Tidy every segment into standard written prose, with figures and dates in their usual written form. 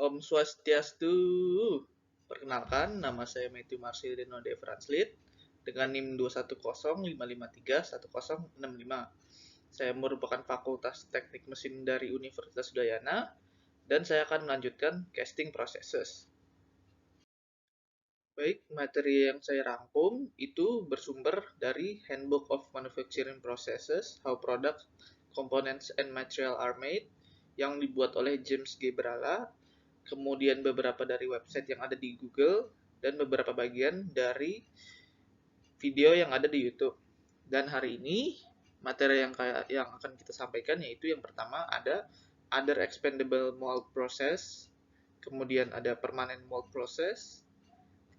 Om Swastiastu. Perkenalkan, nama saya Matthew Marsilino De Franslit dengan NIM 21055310065. Saya merupakan Fakultas Teknik Mesin dari Universitas Udayana dan saya akan melanjutkan casting processes. Baik, materi yang saya rangkum itu bersumber dari Handbook of Manufacturing Processes, How Products, Components and Material are Made yang dibuat oleh James G. Brala, kemudian beberapa dari website yang ada di Google, dan beberapa bagian dari video yang ada di YouTube. Dan hari ini materi yang akan kita sampaikan yaitu yang pertama ada other expandable mold process, kemudian ada permanent mold process,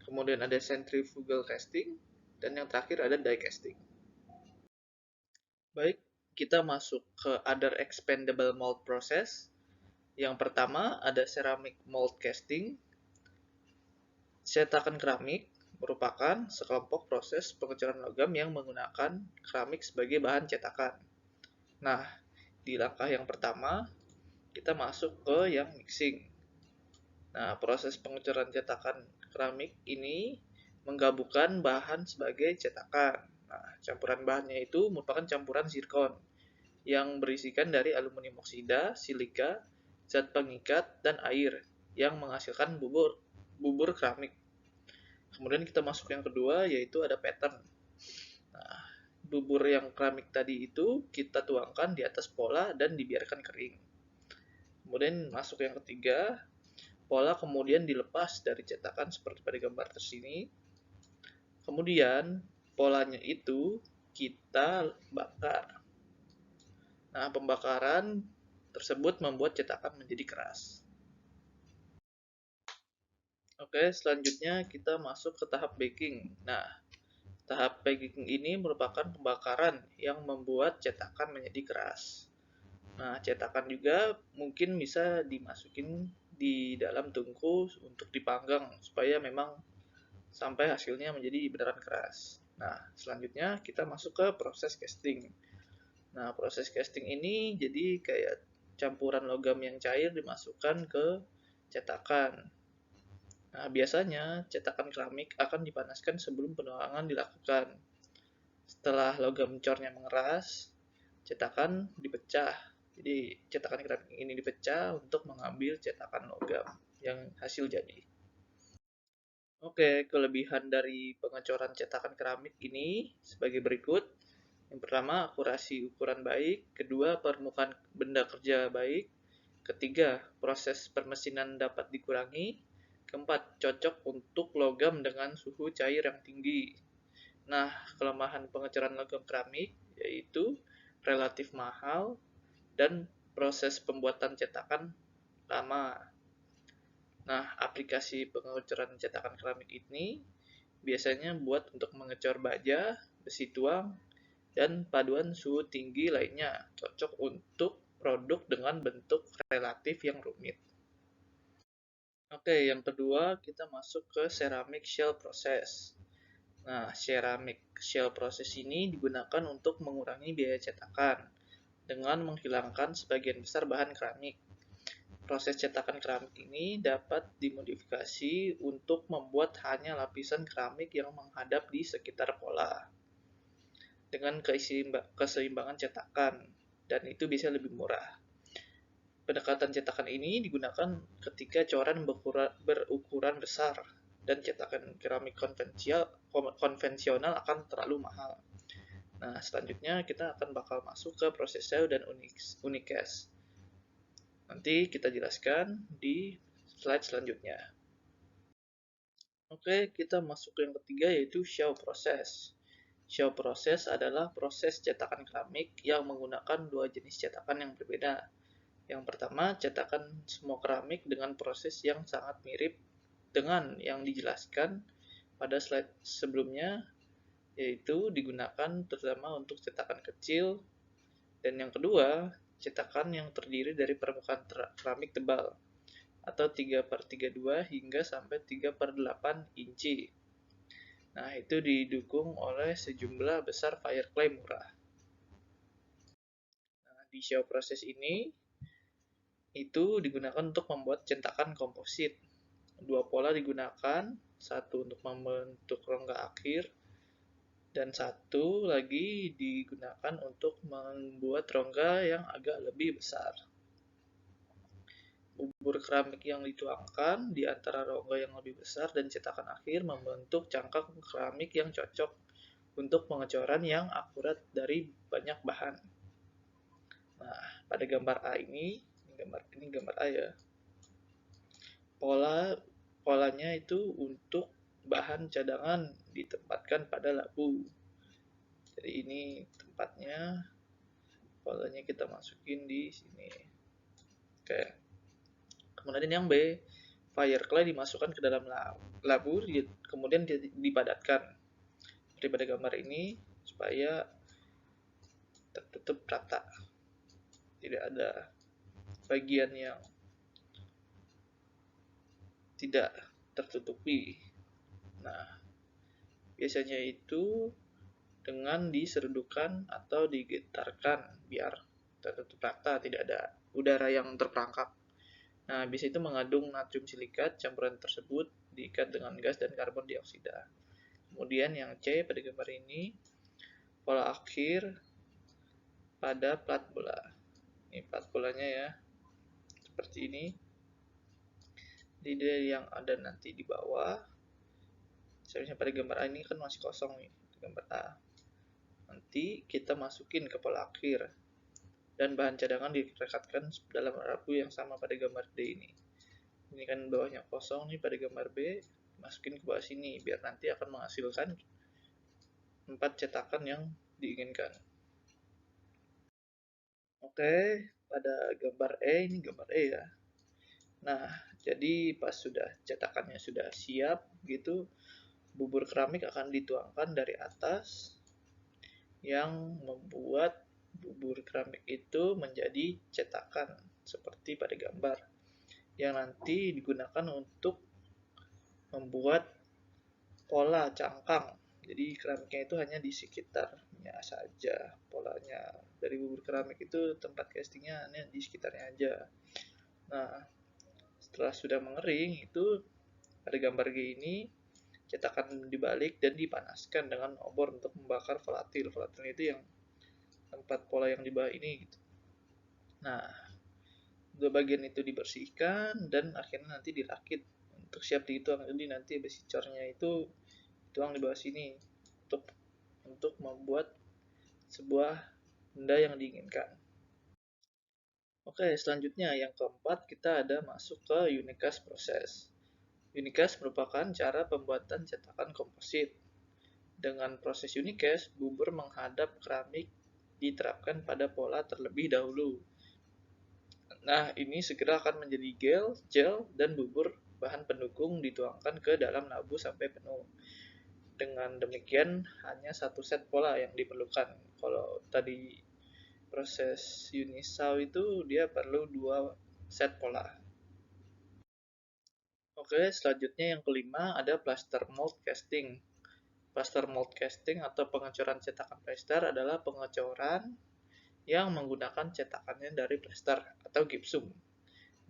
kemudian ada centrifugal casting, dan yang terakhir ada die casting. Baik, kita masuk ke other expandable mold process. Yang pertama ada ceramic mold casting. Cetakan keramik merupakan sekelompok proses pengecoran logam yang menggunakan keramik sebagai bahan cetakan. Nah, di langkah yang pertama, kita masuk ke yang mixing. Nah, proses pengecoran cetakan keramik ini menggabungkan bahan sebagai cetakan. Nah, campuran bahannya itu merupakan campuran zirkon yang berisikan dari aluminium oksida, silika, zat pengikat, dan air yang menghasilkan bubur keramik. Kemudian kita masuk yang kedua, yaitu ada pattern. Nah, bubur yang keramik tadi itu kita tuangkan di atas pola dan dibiarkan kering. Kemudian masuk yang ketiga, pola kemudian dilepas dari cetakan seperti pada gambar tersini. Kemudian polanya itu kita bakar. Nah, pembakaran tersebut membuat cetakan menjadi keras. Oke, selanjutnya kita masuk ke tahap baking. Nah, tahap baking ini merupakan pembakaran yang membuat cetakan menjadi keras. Nah, cetakan juga mungkin bisa dimasukin di dalam tungku untuk dipanggang supaya memang sampai hasilnya menjadi beneran keras. Nah, selanjutnya kita masuk ke proses casting. Nah, proses casting ini jadi kayak campuran logam yang cair dimasukkan ke cetakan. Nah, biasanya cetakan keramik akan dipanaskan sebelum penuangan dilakukan. Setelah logam cornya mengeras, cetakan dipecah. Jadi, cetakan keramik ini dipecah untuk mengambil cetakan logam yang hasil jadi. Oke, kelebihan dari pengecoran cetakan keramik ini sebagai berikut. Yang pertama, akurasi ukuran baik. Kedua, permukaan benda kerja baik. Ketiga, proses permesinan dapat dikurangi. Keempat, cocok untuk logam dengan suhu cair yang tinggi. Nah, kelemahan pengecoran logam keramik yaitu relatif mahal dan proses pembuatan cetakan lama. Nah, aplikasi pengecoran cetakan keramik ini biasanya buat untuk mengecor baja, besi tuang, dan paduan suhu tinggi lainnya, cocok untuk produk dengan bentuk relatif yang rumit. Oke, yang kedua kita masuk ke ceramic shell process. Nah, ceramic shell process ini digunakan untuk mengurangi biaya cetakan dengan menghilangkan sebagian besar bahan keramik. Proses cetakan keramik ini dapat dimodifikasi untuk membuat hanya lapisan keramik yang menghadap di sekitar pola dengan keseimbangan cetakan, dan itu bisa lebih murah. Pendekatan cetakan ini digunakan ketika coran berukuran besar dan cetakan keramik konvensional akan terlalu mahal. Nah, selanjutnya kita akan bakal masuk ke proses sew dan unicast. Nanti kita jelaskan di slide selanjutnya. Oke, kita masuk ke yang ketiga yaitu show process. Show process adalah proses cetakan keramik yang menggunakan dua jenis cetakan yang berbeda. Yang pertama, cetakan semua keramik dengan proses yang sangat mirip dengan yang dijelaskan pada slide sebelumnya, yaitu digunakan terutama untuk cetakan kecil. Dan yang kedua, cetakan yang terdiri dari permukaan keramik tebal atau 3/32 hingga sampai 3/8 inci. Nah, itu didukung oleh sejumlah besar fireclay murah. Nah, di show proses ini itu digunakan untuk membuat cetakan komposit. Dua pola digunakan, satu untuk membentuk rongga akhir, dan satu lagi digunakan untuk membuat rongga yang agak lebih besar. Bubur keramik yang dituangkan di antara rongga yang lebih besar dan cetakan akhir membentuk cangkang keramik yang cocok untuk pengecoran yang akurat dari banyak bahan. Nah, pada gambar A ini gambar A ya. Polanya itu untuk bahan cadangan ditempatkan pada labu. Jadi ini tempatnya, polanya kita masukin di sini. Oke. Kemudian yang B, fire clay dimasukkan ke dalam labu, kemudian dipadatkan. Seperti pada gambar ini, supaya tertutup rata. Tidak ada bagian yang tidak tertutupi. Nah, biasanya itu dengan diserdukan atau digetarkan biar tertutup rata, tidak ada udara yang terperangkap. Nah, bisa itu mengandung natrium silikat, campuran tersebut diikat dengan gas dan karbon dioksida. Kemudian yang C pada gambar ini, pola akhir pada plat bola. Ini plat bolanya ya, seperti ini. Jadi yang ada nanti di bawah, misalnya pada gambar A ini kan masih kosong nih, gambar A. Nanti kita masukin ke pola akhir, dan bahan cadangan direkatkan dalam labu yang sama pada gambar D ini. Ini kan bawahnya kosong nih pada gambar B, masukin ke bawah sini, biar nanti akan menghasilkan 4 cetakan yang diinginkan. Oke, pada gambar E, ini gambar E ya. Nah, jadi pas sudah cetakannya sudah siap gitu, bubur keramik akan dituangkan dari atas yang membuat bubur keramik itu menjadi cetakan seperti pada gambar yang nanti digunakan untuk membuat pola cangkang. Jadi keramiknya itu hanya di sekitarnya saja polanya. Dari bubur keramik itu tempat castingnya hanya di sekitarnya aja. Nah, setelah sudah mengering itu pada gambar G ini cetakan dibalik dan dipanaskan dengan obor untuk membakar volatil. Volatil itu yang tempat pola yang di bawah ini gitu. Nah, dua bagian itu dibersihkan dan akhirnya nanti dirakit untuk siap dituang. Jadi nanti besi cornya itu tuang di bawah sini untuk membuat sebuah benda yang diinginkan. Oke, selanjutnya yang keempat kita ada masuk ke unicast proses. Unicast merupakan cara pembuatan cetakan komposit. Dengan proses unicast, bubur menghadap keramik diterapkan pada pola terlebih dahulu. Nah, ini segera akan menjadi gel, dan bubur bahan pendukung dituangkan ke dalam labu sampai penuh. Dengan demikian, hanya satu set pola yang diperlukan. Kalau tadi proses Unisau itu dia perlu 2 set pola. Oke, selanjutnya yang kelima ada plaster mold casting. Plaster mold casting atau pengecoran cetakan plaster adalah pengecoran yang menggunakan cetakannya dari plaster atau gipsum.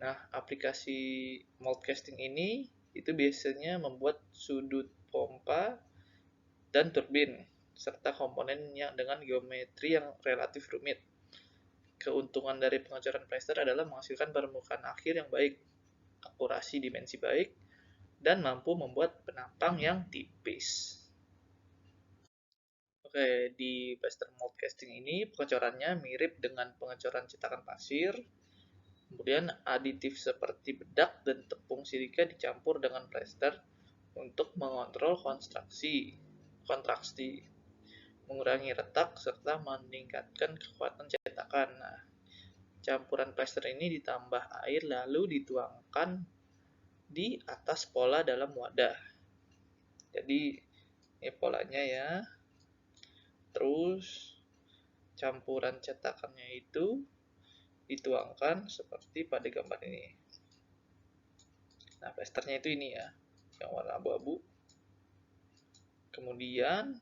Nah, aplikasi mold casting ini itu biasanya membuat sudut pompa dan turbin serta komponen yang dengan geometri yang relatif rumit. Keuntungan dari pengecoran plaster adalah menghasilkan permukaan akhir yang baik, akurasi dimensi baik, dan mampu membuat penampang yang tipis. Oke, di plaster mold casting ini pengecorannya mirip dengan pengecoran cetakan pasir. Kemudian aditif seperti bedak dan tepung silika dicampur dengan plaster untuk mengontrol kontraksi, mengurangi retak, serta meningkatkan kekuatan cetakan. Nah, campuran plaster ini ditambah air lalu dituangkan di atas pola dalam wadah. Jadi ini polanya ya. Terus campuran cetakannya itu dituangkan seperti pada gambar ini. Nah, plasternya itu ini ya, yang warna abu-abu. Kemudian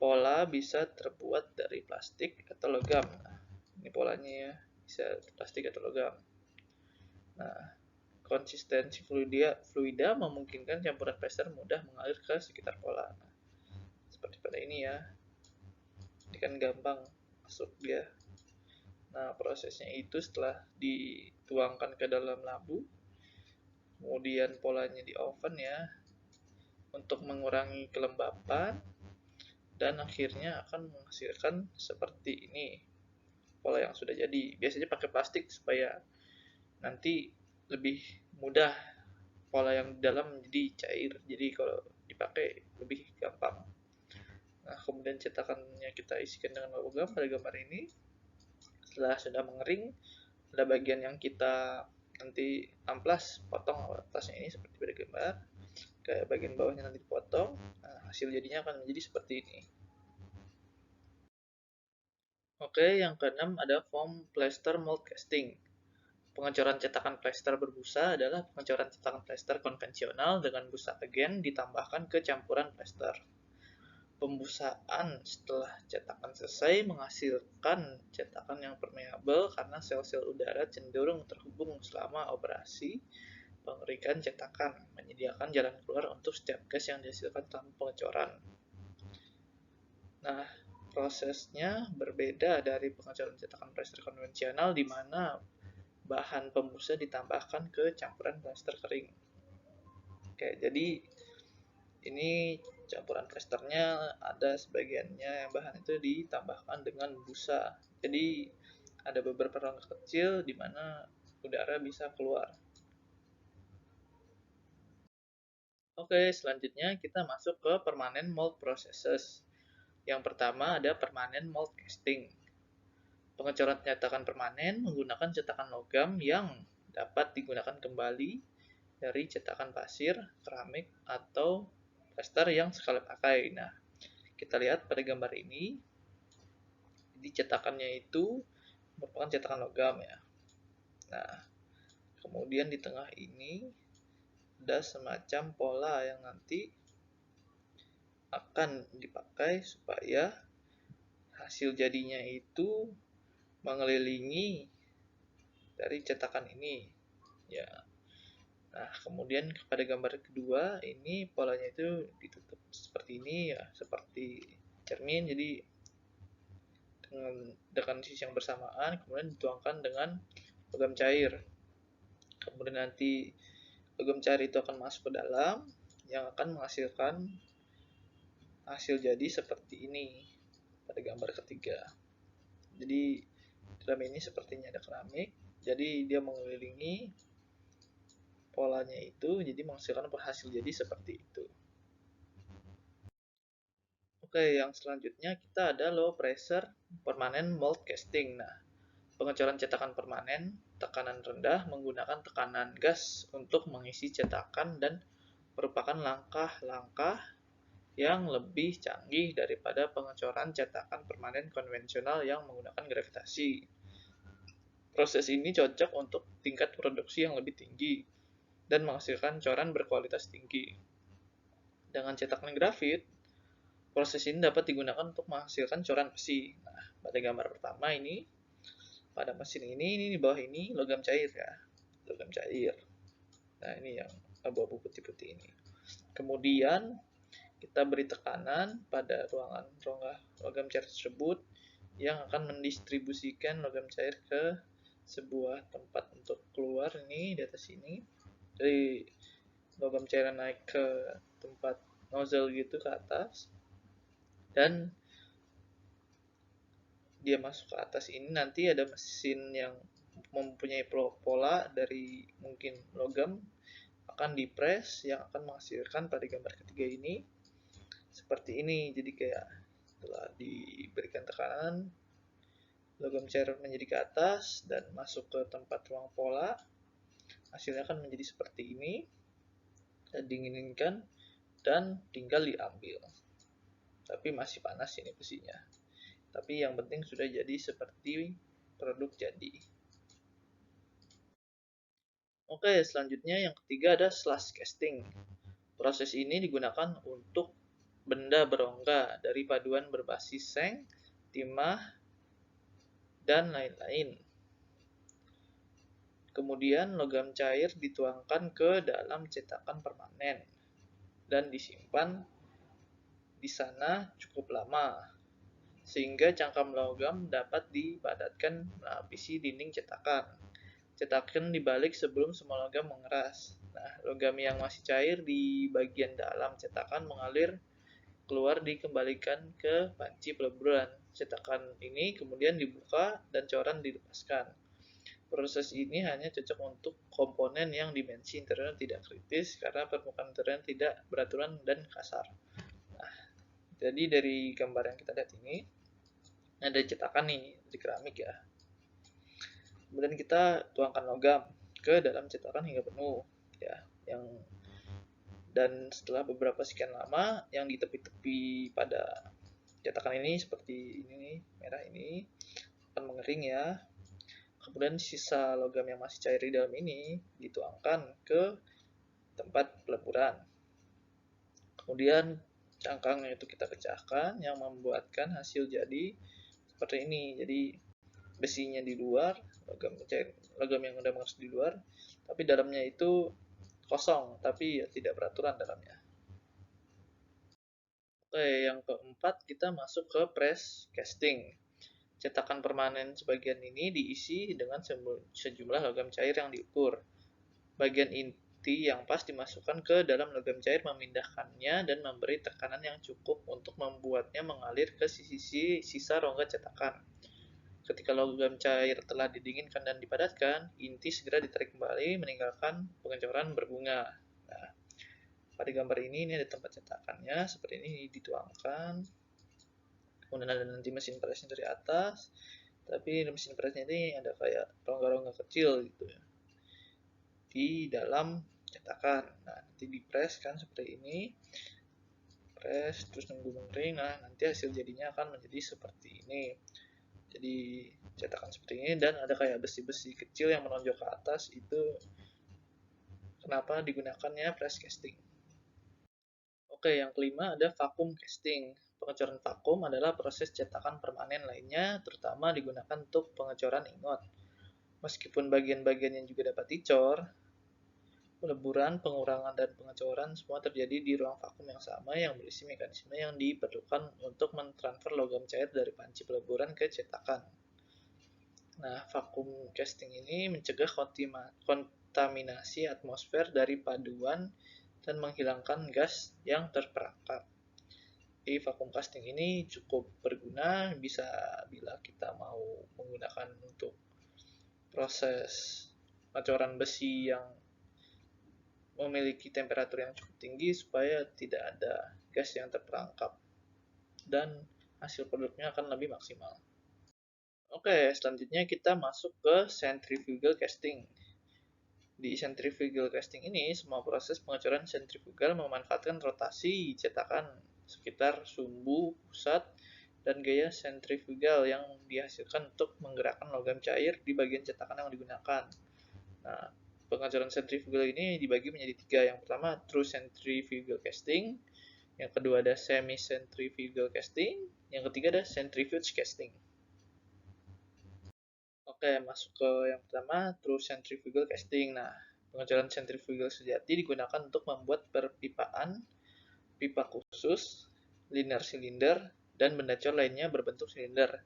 pola bisa terbuat dari plastik atau logam. Nah, ini polanya ya, bisa plastik atau logam. konsistensi fluida memungkinkan campuran plester mudah mengalir ke sekitar pola. Nah, seperti pada ini ya. Ini kan gampang masuk dia. Nah, prosesnya itu setelah dituangkan ke dalam labu, kemudian polanya di oven ya, untuk mengurangi kelembapan, dan akhirnya akan menghasilkan seperti ini pola yang sudah jadi. Biasanya pakai plastik supaya nanti lebih mudah pola yang di dalam menjadi cair, jadi kalau dipakai lebih gampang. Nah, kemudian cetakannya kita isikan dengan logam pada gambar ini. Setelah sudah mengering, ada bagian yang kita nanti amplas, potong atasnya ini seperti pada gambar, kayak bagian bawahnya nanti dipotong. Nah, hasil jadinya akan menjadi seperti ini. Oke, yang keenam ada foam plaster mold casting. Pengecoran cetakan plester berbusa adalah pengecoran cetakan plester konvensional dengan busa agen ditambahkan ke campuran plester. Pembusaan setelah cetakan selesai menghasilkan cetakan yang permeabel karena sel-sel udara cenderung terhubung selama operasi pengerikan cetakan, menyediakan jalan keluar untuk setiap gas yang dihasilkan selama pengecoran. Nah, prosesnya berbeda dari pengecoran cetakan plester konvensional di mana bahan pembusa ditambahkan ke campuran plester kering. Oke, jadi ini campuran plasternya ada sebagiannya yang bahan itu ditambahkan dengan busa. Jadi ada beberapa rongga kecil di mana udara bisa keluar. Oke, selanjutnya kita masuk ke permanent mold processes. Yang pertama ada permanent mold casting. Pengecoran cetakan permanen menggunakan cetakan logam yang dapat digunakan kembali dari cetakan pasir, keramik, atau plester yang sekali pakai. Nah, kita lihat pada gambar ini, jadi cetakannya itu merupakan cetakan logam ya. Nah, kemudian di tengah ini ada semacam pola yang nanti akan dipakai supaya hasil jadinya itu mengelilingi dari cetakan ini ya. Nah, kemudian pada gambar kedua ini polanya itu ditutup seperti ini ya, seperti cermin. Jadi dengan sisi yang bersamaan kemudian dituangkan dengan logam cair. Kemudian nanti logam cair itu akan masuk ke dalam yang akan menghasilkan hasil jadi seperti ini pada gambar ketiga. Jadi dalam ini sepertinya ada keramik, jadi dia mengelilingi polanya itu, jadi menghasilkan hasil jadi seperti itu. Oke, yang selanjutnya kita ada low pressure permanent mold casting. Nah, pengecoran cetakan permanen tekanan rendah menggunakan tekanan gas untuk mengisi cetakan dan merupakan langkah-langkah yang lebih canggih daripada pengecoran cetakan permanen konvensional yang menggunakan gravitasi. Proses ini cocok untuk tingkat produksi yang lebih tinggi dan menghasilkan coran berkualitas tinggi. Dengan cetakan grafit, proses ini dapat digunakan untuk menghasilkan coran besi. Nah, pada gambar pertama ini, pada mesin ini di bawah ini logam cair ya, logam cair. Nah, ini yang abu-abu putih-putih ini. Kemudian kita beri tekanan pada ruangan rongga logam cair tersebut yang akan mendistribusikan logam cair ke sebuah tempat untuk keluar ini di atas ini. Dari logam cair naik ke tempat nozzle gitu ke atas, dan dia masuk ke atas ini nanti ada mesin yang mempunyai pola dari mungkin logam akan dipres yang akan menghasilkan pada gambar ketiga ini seperti ini. Jadi kayak setelah diberikan tekanan logam cair menjadi ke atas dan masuk ke tempat ruang pola, hasilnya akan menjadi seperti ini dan dinginkan dan tinggal diambil. Tapi masih panas ini besinya. Tapi yang penting sudah jadi seperti produk jadi. Oke, selanjutnya yang ketiga ada slush casting. Proses ini digunakan untuk benda berongga dari paduan berbasis seng, timah, dan lain-lain. Kemudian logam cair dituangkan ke dalam cetakan permanen dan disimpan di sana cukup lama, sehingga cangkam logam dapat dipadatkan melapisi dinding cetakan. Cetakan dibalik sebelum semua logam mengeras. Nah, logam yang masih cair di bagian dalam cetakan mengalir keluar dikembalikan ke panci peleburan. Cetakan ini kemudian dibuka dan coran dilepaskan. Proses ini hanya cocok untuk komponen yang dimensi interiornya tidak kritis karena permukaan interiornya tidak beraturan dan kasar. Nah, jadi dari gambar yang kita lihat ini ada cetakan nih di keramik ya. Kemudian kita tuangkan logam ke dalam cetakan hingga penuh ya. Dan setelah beberapa sekian lama yang di tepi-tepi pada cetakan ini seperti ini nih, merah ini akan mengering ya. Kemudian sisa logam yang masih cair di dalam ini dituangkan ke tempat peleburan. Kemudian cangkangnya itu kita pecahkan yang membuatkan hasil jadi seperti ini. Jadi besinya di luar, logam yang udah mengeras di luar, tapi dalamnya itu kosong, tapi ya tidak beraturan dalamnya. Oke, yang keempat kita masuk ke press casting. Cetakan permanen sebagian ini diisi dengan sejumlah logam cair yang diukur. Bagian inti yang pas dimasukkan ke dalam logam cair memindahkannya dan memberi tekanan yang cukup untuk membuatnya mengalir ke sisi sisa rongga cetakan. Ketika logam cair telah didinginkan dan dipadatkan, inti segera ditarik kembali meninggalkan pengecoran berbunga. Nah, pada gambar ini ada tempat cetakannya, seperti ini dituangkan. Kemudian ada nanti mesin presnya dari atas, tapi mesin presnya ini ada kayak rongga-rongga kecil gitu ya di dalam cetakan. Nah, nanti dipres kan seperti ini, press terus nunggu mengering. Nah, nanti hasil jadinya akan menjadi seperti ini. Jadi cetakan seperti ini dan ada kayak besi-besi kecil yang menonjol ke atas, itu kenapa digunakannya press casting. Oke, yang kelima ada vacuum casting. Pengecoran vakum adalah proses cetakan permanen lainnya, terutama digunakan untuk pengecoran ingot. Meskipun bagian-bagian yang juga dapat dicor, peleburan, pengurangan, dan pengecoran semua terjadi di ruang vakum yang sama yang berisi mekanisme yang diperlukan untuk mentransfer logam cair dari panci peleburan ke cetakan. Nah, vacuum casting ini mencegah kontaminasi atmosfer dari paduan dan menghilangkan gas yang terperangkap. Jadi vacuum casting ini cukup berguna bisa bila kita mau menggunakan untuk proses pengecoran besi yang memiliki temperatur yang cukup tinggi supaya tidak ada gas yang terperangkap dan hasil produknya akan lebih maksimal. Oke, selanjutnya kita masuk ke centrifugal casting. Di centrifugal casting ini, semua proses pengecoran sentrifugal memanfaatkan rotasi cetakan sekitar sumbu pusat dan gaya sentrifugal yang dihasilkan untuk menggerakkan logam cair di bagian cetakan yang digunakan. Nah, pengecoran sentrifugal ini dibagi menjadi tiga. Yang pertama, true centrifugal casting. Yang kedua ada semi centrifugal casting. Yang ketiga ada centrifuge casting. Oke, masuk ke yang pertama, true centrifugal casting. Nah, pengecoran sentrifugal sejati digunakan untuk membuat perpipaan, pipa khusus, linear silinder, dan benda cor lainnya berbentuk silinder.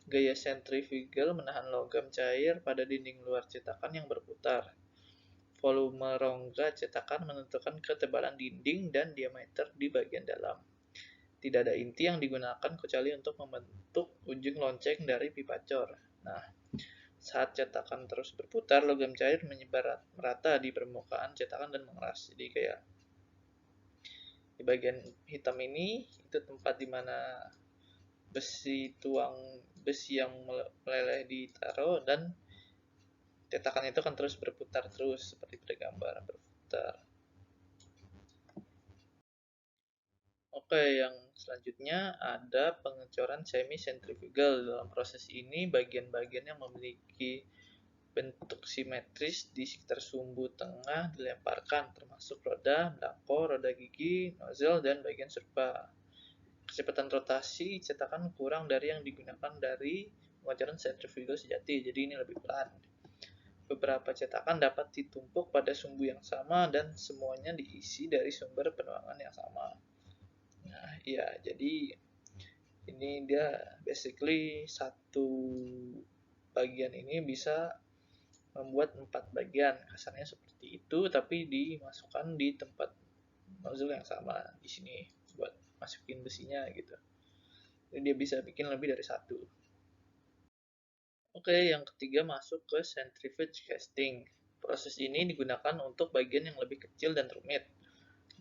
Gaya sentrifugal menahan logam cair pada dinding luar cetakan yang berputar. Volume rongga cetakan menentukan ketebalan dinding dan diameter di bagian dalam. Tidak ada inti yang digunakan kecuali untuk membentuk ujung lonceng dari pipa cor. Nah, saat cetakan terus berputar, logam cair menyebar merata di permukaan cetakan dan mengeras. Jadi kayak di bagian hitam ini itu tempat dimana besi yang meleleh ditaruh dan cetakan itu akan terus berputar terus seperti pada gambar berputar. Oke, yang selanjutnya ada pengecoran semi centrifugal. Dalam proses ini bagian-bagian yang memiliki bentuk simetris di sekitar sumbu tengah dilemparkan, termasuk roda, belangko, roda gigi, nozzle, dan bagian serupa. Kecepatan rotasi cetakan kurang dari yang digunakan dari pengecoran sentrifugal sejati, jadi ini lebih pelan. beberapa cetakan dapat ditumpuk pada sumbu yang sama dan semuanya diisi dari sumber penuangan yang sama. Nah, iya, jadi ini dia basically satu bagian ini bisa membuat 4 bagian, kasarnya seperti itu, tapi dimasukkan di tempat nozzle yang sama di sini buat masukin besinya gitu. Jadi dia bisa bikin lebih dari satu. Oke, yang ketiga masuk ke centrifuge casting. Proses ini digunakan untuk bagian yang lebih kecil dan rumit.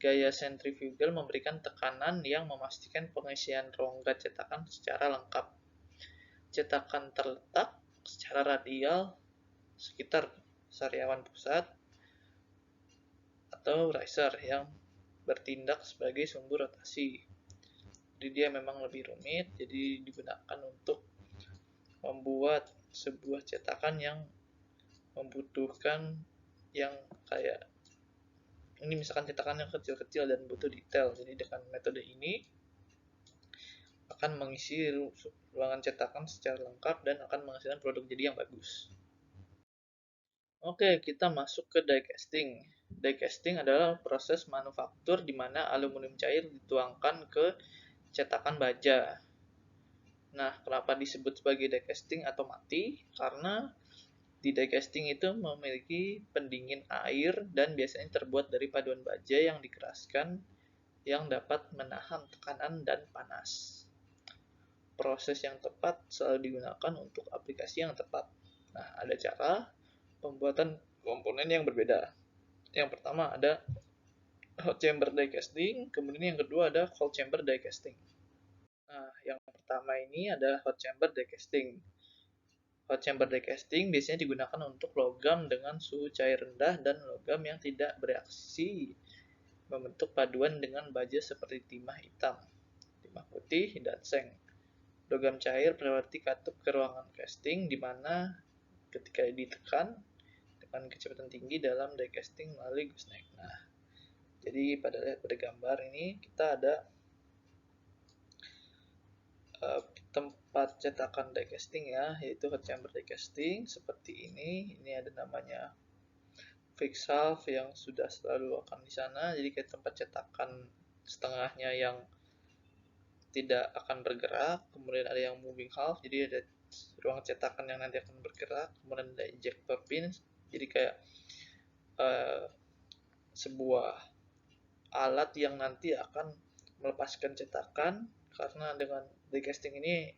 Gaya centrifugal memberikan tekanan yang memastikan pengisian rongga cetakan secara lengkap. Cetakan terletak secara radial sekitar sariawan pusat atau riser yang bertindak sebagai sumbu rotasi. Jadi dia memang lebih rumit, jadi digunakan untuk membuat sebuah cetakan yang membutuhkan yang kayak ini misalkan cetakan yang kecil-kecil dan butuh detail. Jadi dengan metode ini akan mengisi ruangan cetakan secara lengkap dan akan menghasilkan produk jadi yang bagus. Oke, kita masuk ke die casting. Die casting adalah proses manufaktur di mana aluminium cair dituangkan ke cetakan baja. Nah, kenapa disebut sebagai die casting atau mati? Karena di die casting itu memiliki pendingin air dan biasanya terbuat dari paduan baja yang dikeraskan yang dapat menahan tekanan dan panas. Proses yang tepat selalu digunakan untuk aplikasi yang tepat. Nah, ada cara pembuatan komponen yang berbeda. Yang pertama ada hot chamber die casting, kemudian yang kedua ada cold chamber die casting. Nah, yang pertama ini adalah hot chamber die casting. Hot chamber die casting biasanya digunakan untuk logam dengan suhu cair rendah dan logam yang tidak bereaksi membentuk paduan dengan baja seperti timah hitam, timah putih, dan seng. Logam cair melewati katup ke ruangan casting di mana ketika ditekan dengan kecepatan tinggi dalam die casting melalui gooseneck. Nah, jadi pada gambar ini kita ada tempat cetakan die casting ya, yaitu hot chamber die casting seperti ini. Ini ada namanya fix half yang sudah selalu akan di sana. Jadi kayak tempat cetakan setengahnya yang tidak akan bergerak, kemudian ada yang moving half, jadi ada ruang cetakan yang nanti akan bergerak, kemudian ada ejector pins, jadi kayak uh, sebuah alat yang nanti akan melepaskan cetakan karena dengan die casting ini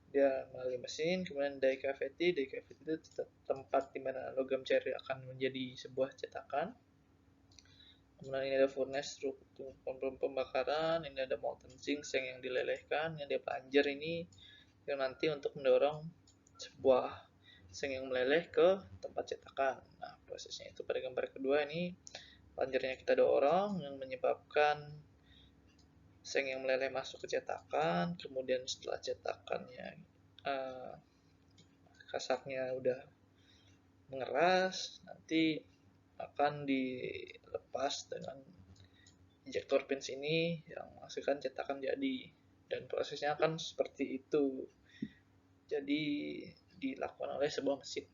dia melalui mesin, kemudian die cavity itu tempat di mana logam cair akan menjadi sebuah cetakan. Kemudian ini ada furnace struktur pembakaran, ini ada molten zinc yang dilelehkan, yang dia plunger ini yang nanti untuk mendorong sebuah seng yang meleleh ke tempat cetakan. Nah, prosesnya itu pada gambar kedua ini plungernya kita dorong yang menyebabkan seng yang meleleh masuk ke cetakan, kemudian setelah cetakannya kasarnya udah mengeras, nanti akan dilepas dengan injektor pins ini yang menghasilkan cetakan jadi, dan prosesnya akan seperti itu, jadi dilakukan oleh sebuah mesin.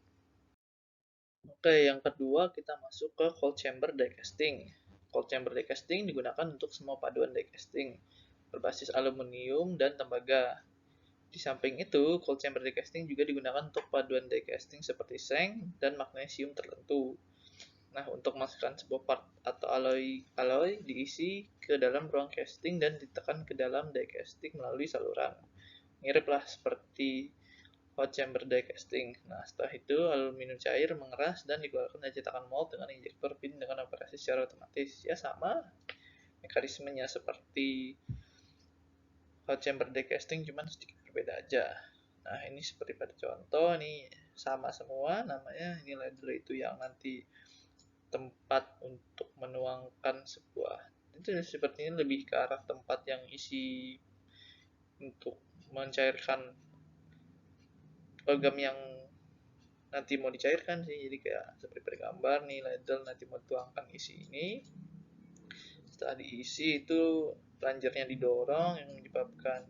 Oke, yang kedua kita masuk ke cold chamber die casting. Cold chamber die casting digunakan untuk semua paduan die casting berbasis aluminium dan tembaga. Di samping itu, cold chamber die casting juga digunakan untuk paduan die casting seperti seng dan magnesium tertentu. Nah, untuk memasukkan sebuah part atau alloy diisi ke dalam ruang casting dan ditekan ke dalam die casting melalui saluran. Miriplah seperti hot chamber die casting. Nah, setelah itu aluminium cair mengeras dan dikeluarkan dari cetakan mold dengan injektor pin dengan operasi secara otomatis. Ya sama mekanismenya seperti hot chamber die casting, cuman sedikit berbeda aja. Nah, ini seperti pada contoh, ini sama semua namanya. Ini ladle itu yang nanti tempat untuk menuangkan sebuah, itu sepertinya lebih ke arah tempat yang isi untuk mencairkan logam yang nanti mau dicairkan sih. Jadi kayak seperti pada gambar nih, ladle nanti mau tuangkan isi ini, setelah diisi itu plungernya didorong yang menyebabkan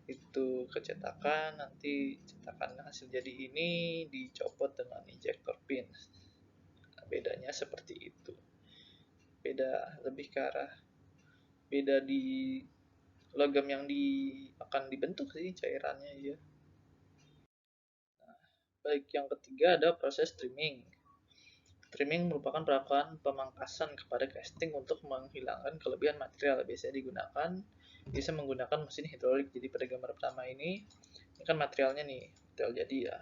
itu kecetakan, nanti cetakan hasil jadi ini dicopot dengan injektor pin. Nah, bedanya seperti itu. Beda lebih ke arah beda di logam yang akan dibentuk sih cairannya ya. Nah, baik, yang ketiga ada proses trimming. Trimming merupakan perlakuan pemangkasan kepada casting untuk menghilangkan kelebihan material. Biasanya digunakan bisa menggunakan mesin hidrolik. Jadi pada gambar pertama ini kan materialnya nih, material jadi ya.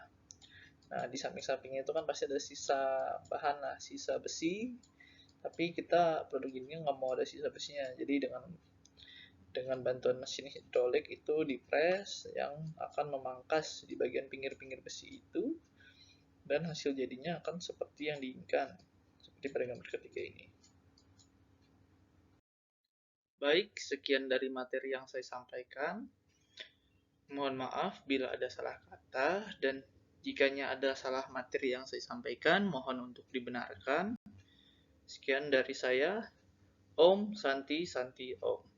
Nah, di samping-sampingnya itu kan pasti ada sisa bahan lah, sisa besi. Tapi kita produk ini nggak mau ada sisa besinya. Jadi dengan bantuan mesin hidrolik itu dipres yang akan memangkas di bagian pinggir-pinggir besi itu, dan hasil jadinya akan seperti yang diinginkan, seperti pada gambar ketiga ini. Baik, sekian dari materi yang saya sampaikan. Mohon maaf bila ada salah kata, dan jikanya ada salah materi yang saya sampaikan, mohon untuk dibenarkan. Sekian dari saya. Om Santi Santi Om.